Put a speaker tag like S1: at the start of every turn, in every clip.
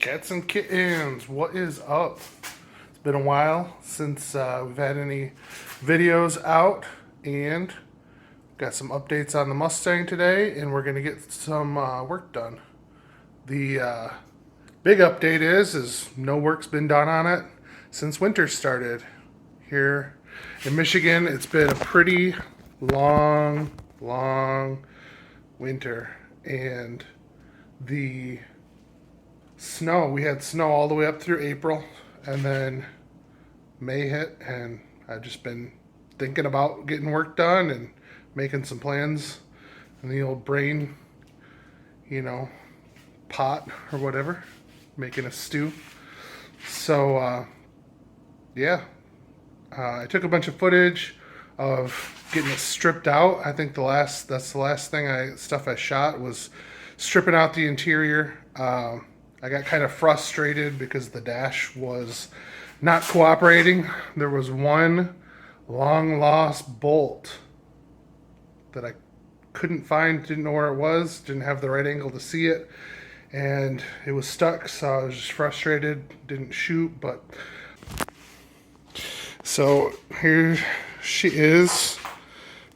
S1: Cats and kittens, what is up? It's been a while since we've had any videos out, and got some updates on the Mustang today, and we're gonna get some work done. The big update is no work's been done on it since winter started. Here in Michigan, it's been a pretty long winter, and the snow, we had snow all the way up through April, and then May hit, and I've just been thinking about getting work done and making some plans in the old brain, pot or whatever, making a stew. So I took a bunch of footage of getting it stripped out. I think that's the last stuff I shot was stripping out the interior. I got kind of frustrated because the dash was not cooperating. There was one long lost bolt that I couldn't find, didn't know where it was, didn't have the right angle to see it, and it was stuck, so I was just frustrated, didn't shoot. But so here she is,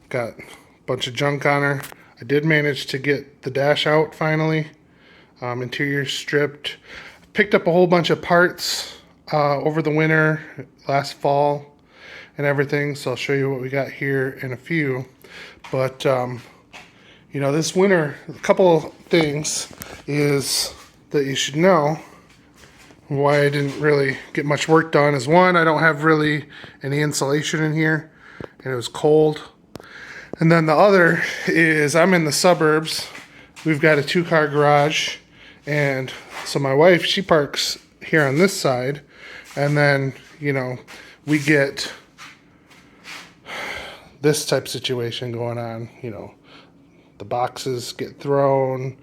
S1: got a bunch of junk on her. I did manage to get the dash out finally. Interior stripped. Picked up a whole bunch of parts over the winter, last fall, and everything. So I'll show you what we got here in a few. But this winter, a couple things is that you should know why I didn't really get much work done. Is one, I don't have really any insulation in here, and it was cold. And then the other is I'm in the suburbs. We've got a 2-car garage. And so my wife, she parks here on this side, and then, we get this type of situation going on. The boxes get thrown,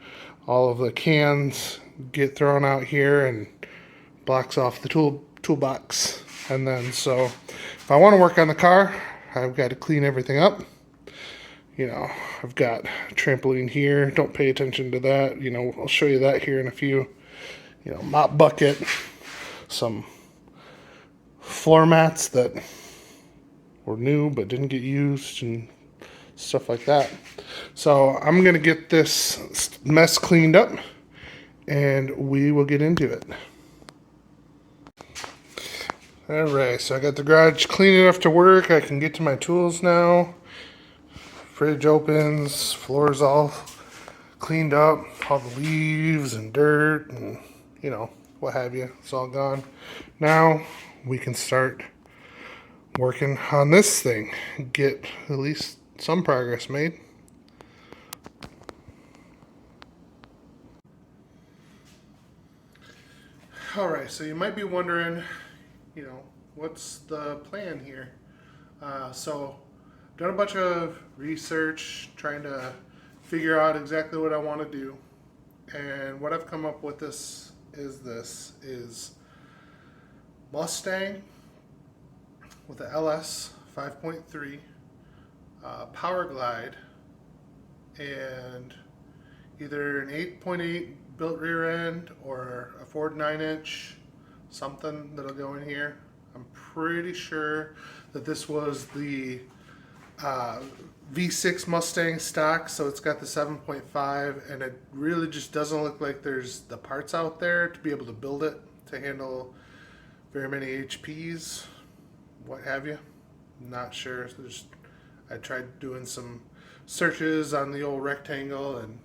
S1: all of the cans get thrown out here and blocks off the toolbox. And then, so if I want to work on the car, I've got to clean everything up. I've got a trampoline here. Don't pay attention to that. I'll show you that here in a few. Mop bucket, some floor mats that were new but didn't get used and stuff like that. So I'm going to get this mess cleaned up and we will get into it. Alright, so I got the garage clean enough to work. I can get to my tools now. Fridge opens, floor's all cleaned up, all the leaves and dirt and, what have you. It's all gone. Now we can start working on this thing, get at least some progress made. Alright, so you might be wondering, what's the plan here? Done a bunch of research trying to figure out exactly what I want to do, and what I've come up with is Mustang with a LS 5.3 Power Glide and either an 8.8 built rear end or a Ford 9-inch, something that'll go in here. I'm pretty sure that this was the V6 Mustang stock, so it's got the 7.5, and it really just doesn't look like there's the parts out there to be able to build it to handle very many HPs, what have you. Not sure. I tried doing some searches on the old rectangle and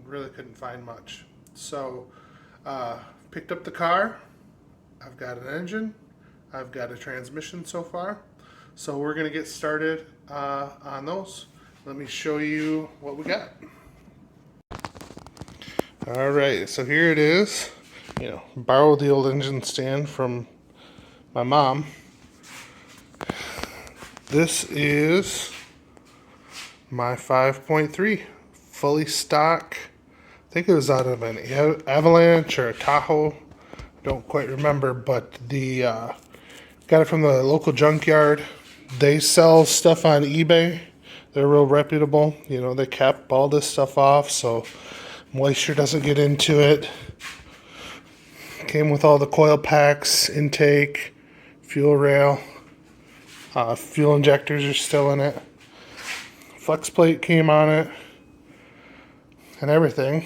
S1: really couldn't find much. So picked up the car. I've got an engine, I've got a transmission so far. So we're going to get started on those. Let me show you what we got. Alright, so here it is. Borrowed the old engine stand from my mom. This is my 5.3, fully stock. I think it was out of an Avalanche or a Tahoe. Don't quite remember, but got it from the local junkyard. They sell stuff on eBay. They're real reputable. They cap all this stuff off so moisture doesn't get into it. Came with all the coil packs, intake, fuel rail. Fuel injectors are still in it. Flex plate came on it. And everything.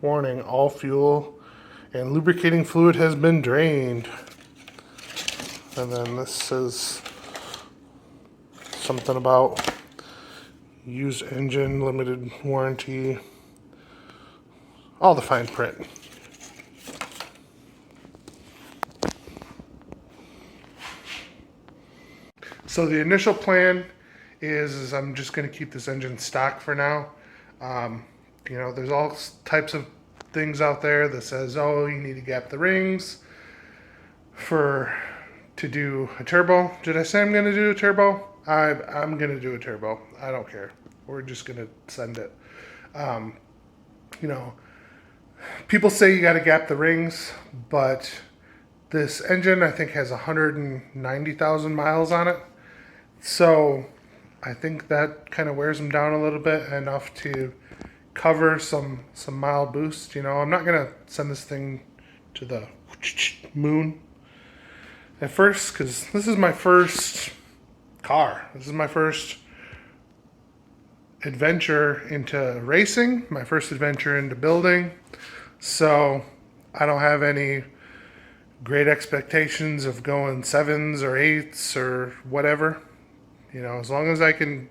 S1: Warning, all fuel and lubricating fluid has been drained. And then this says something about used engine, limited warranty, all the fine print. So the initial plan is I'm just going to keep this engine stock for now. You know, there's all types of things out there that says, oh, you need to gap the rings to do a turbo. Did I say I'm going to do a turbo? I'm going to do a turbo. I don't care. We're just going to send it. You know, people say you got to gap the rings, but this engine I think has 190,000 miles on it. So I think that kind of wears them down a little bit, enough to cover some mild boost. You know, I'm not going to send this thing to the moon at first, because this is my first car. This is my first adventure into racing, my first adventure into building. So I don't have any great expectations of going 7s or 8s or whatever. You know, as long as I can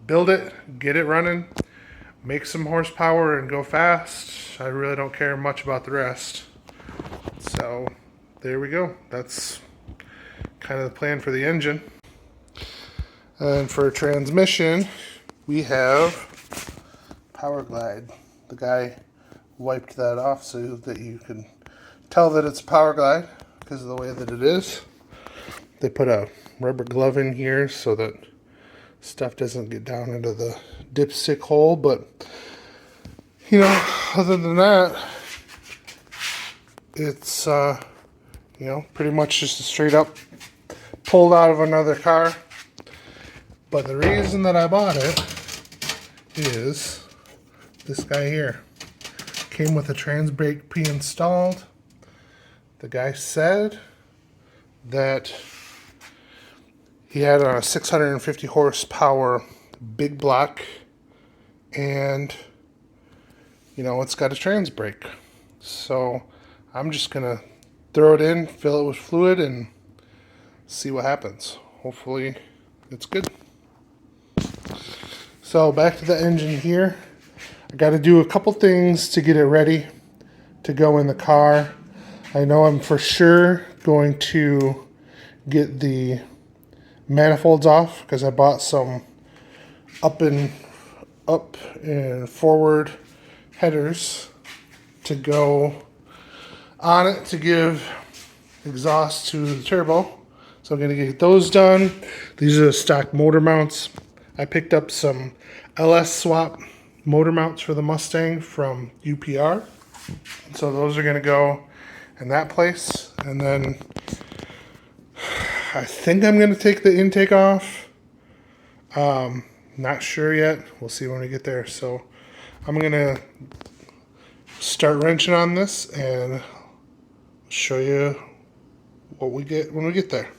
S1: build it, get it running, make some horsepower and go fast, I really don't care much about the rest. So there we go. That's kind of the plan for the engine. And for transmission, we have Power Glide. The guy wiped that off so that you can tell that it's a Power Glide because of the way that it is. They put a rubber glove in here so that stuff doesn't get down into the dipstick hole, but you know, other than that, it's you know, pretty much just a straight up pulled out of another car. But the reason that I bought it is this guy here. Came with a trans brake pre-installed. The guy said that he had a 650 horsepower big block, and you know, it's got a trans brake. So I'm just gonna throw it in, fill it with fluid, and see what happens. Hopefully it's good. So back to the engine here. I got to do a couple things to get it ready to go in the car. I know I'm for sure going to get the manifolds off because I bought some up and forward headers to go on it to give exhaust to the turbo. So I'm going to get those done. These are the stock motor mounts. I picked up some LS swap motor mounts for the Mustang from UPR. So those are going to go in that place. And then I think I'm going to take the intake off. Not sure yet. We'll see when we get there. So I'm going to start wrenching on this and show you what we get when we get there.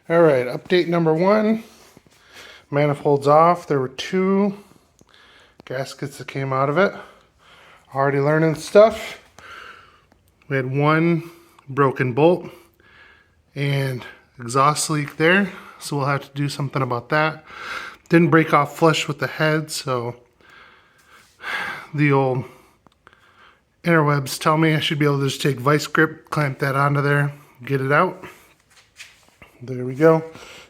S1: All right, update number 1. Manifolds off. There were 2 gaskets that came out of it. Already learning stuff. We had 1 broken bolt and exhaust leak there, so we'll have to do something about that. Didn't break off flush with the head, so the old interwebs tell me I should be able to just take vice grip, clamp that onto there, get it out. There we go.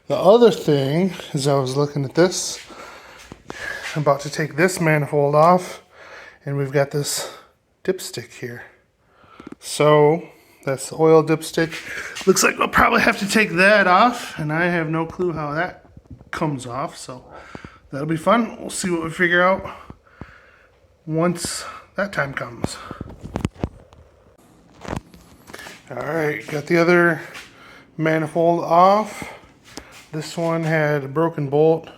S1: The other thing is, I was looking at this, I'm about to take this manifold off, and we've got this dipstick here. So that's the oil dipstick. Looks like we'll probably have to take that off, and I have no clue how that comes off, so that'll be fun. We'll see what we figure out once that time comes. Alright, got the other manifold off. This one had a broken bolt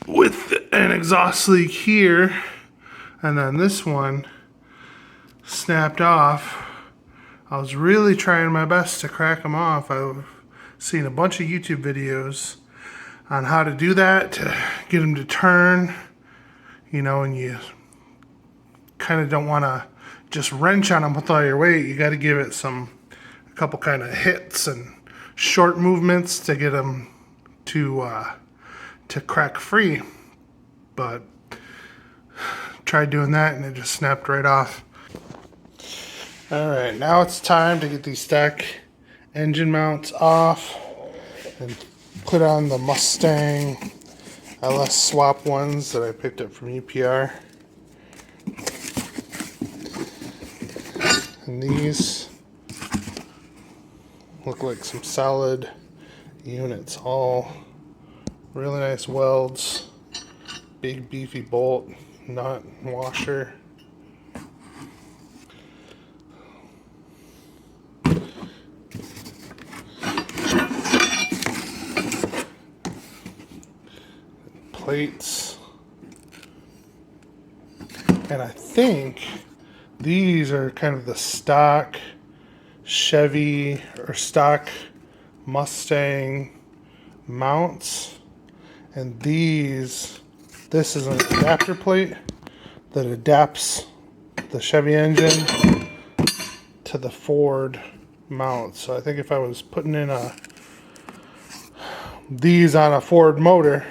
S1: with an exhaust leak here. And then this one snapped off. I was really trying my best to crack them off. I've seen a bunch of YouTube videos on how to do that, to get them to turn, you know, and you kind of don't want to just wrench on them with all your weight. You got to give it a couple kind of hits and short movements to get them to crack free. But tried doing that and it just snapped right off. Alright, now it's time to get these stock engine mounts off and put on the Mustang LS swap ones that I picked up from UPR. And these look like some solid units, all really nice welds, big beefy bolt, nut, washer. Plates. And I think these are kind of the stock Chevy or stock Mustang mounts. And this is an adapter plate that adapts the Chevy engine to the Ford mount. So I think if I was putting in these on a Ford motor,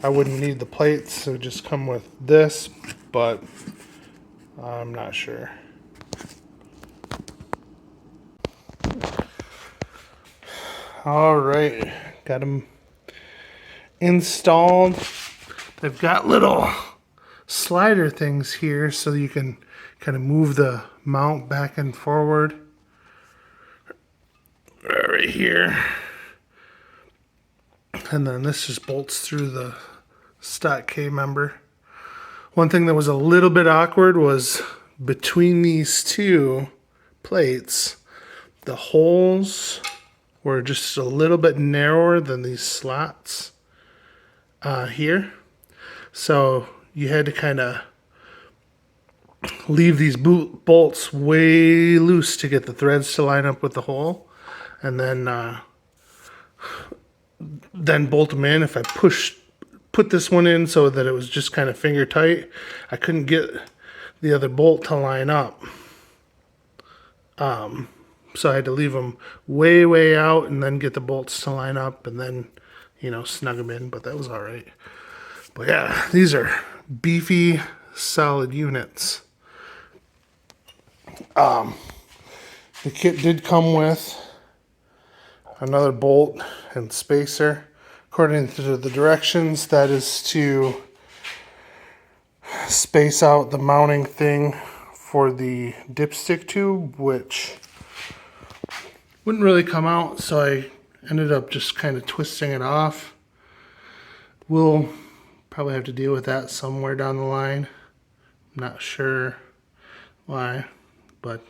S1: I wouldn't need the plates. It would just come with this, but I'm not sure. All right, got them installed. They've got little slider things here so you can kind of move the mount back and forward. Right here. And then this just bolts through the stock K-member. One thing that was a little bit awkward was between these two plates, the holes were just a little bit narrower than these slots here. So you had to kind of leave these bolts way loose to get the threads to line up with the hole, and then bolt them in. If I put this one in so that it was just kind of finger tight, I couldn't get the other bolt to line up. So I had to leave them way out and then get the bolts to line up and then, you know, snug them in, but that was all right. But yeah, these are beefy, solid units. The kit did come with another bolt and spacer. According to the directions, that is to space out the mounting thing for the dipstick tube, which wouldn't really come out, so I ended up just kind of twisting it off. We'll probably have to deal with that somewhere down the line. I'm not sure why, but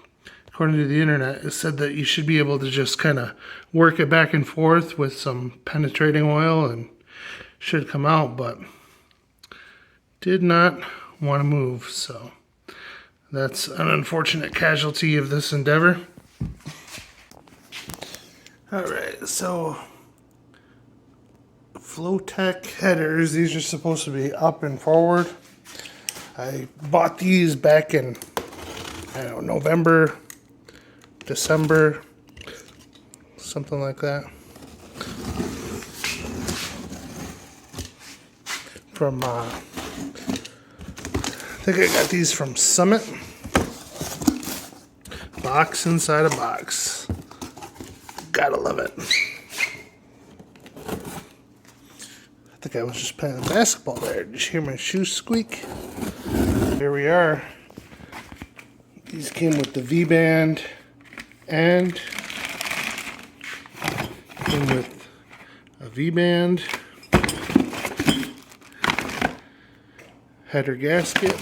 S1: according to the internet, it said that you should be able to just kind of work it back and forth with some penetrating oil and should come out, but did not want to move, so that's an unfortunate casualty of this endeavor. Alright, so Flowtech headers, these are supposed to be up and forward. I bought these back in, I don't know, November, December, something like that. From, I think I got these from Summit. Box inside a box. Gotta love it. I think I was just playing basketball there. Did you hear my shoes squeak? Here we are. These came with the V-band and came with a V-band, header gasket.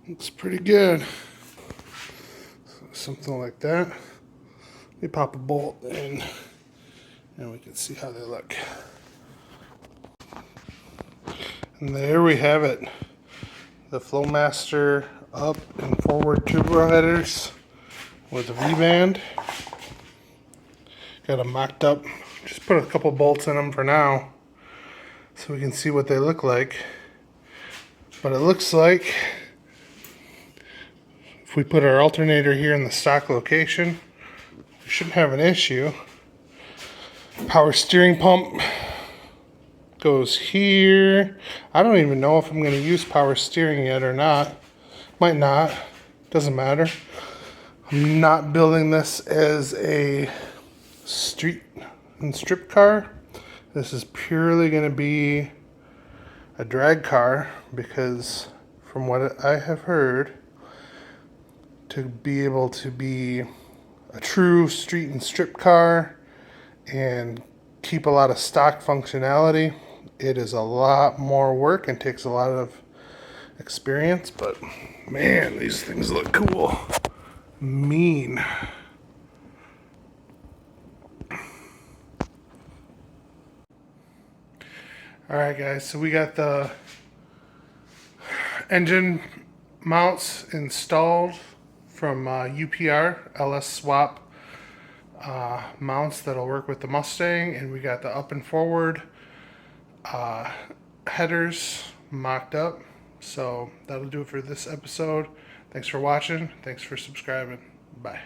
S1: Looks pretty good. Something like that. Let me pop a bolt in and we can see how they look. And there we have it. The Flowmaster up and forward turbo headers with a V-band. Got them mocked up. Just put a couple bolts in them for now so we can see what they look like. But it looks like if we put our alternator here in the stock location, we shouldn't have an issue. Power steering pump goes here. I don't even know if I'm going to use power steering yet or not. Might not. Doesn't matter. I'm not building this as a street and strip car. This is purely going to be a drag car because from what I have heard, to be able to be a true street and strip car and keep a lot of stock functionality, it is a lot more work and takes a lot of experience, but man, these things look cool. Mean. Alright guys, so we got the engine mounts installed from UPR, LS swap mounts that'll work with the Mustang, and we got the up and forward headers mocked up. So that'll do it for this episode. Thanks for watching. Thanks for subscribing. Bye.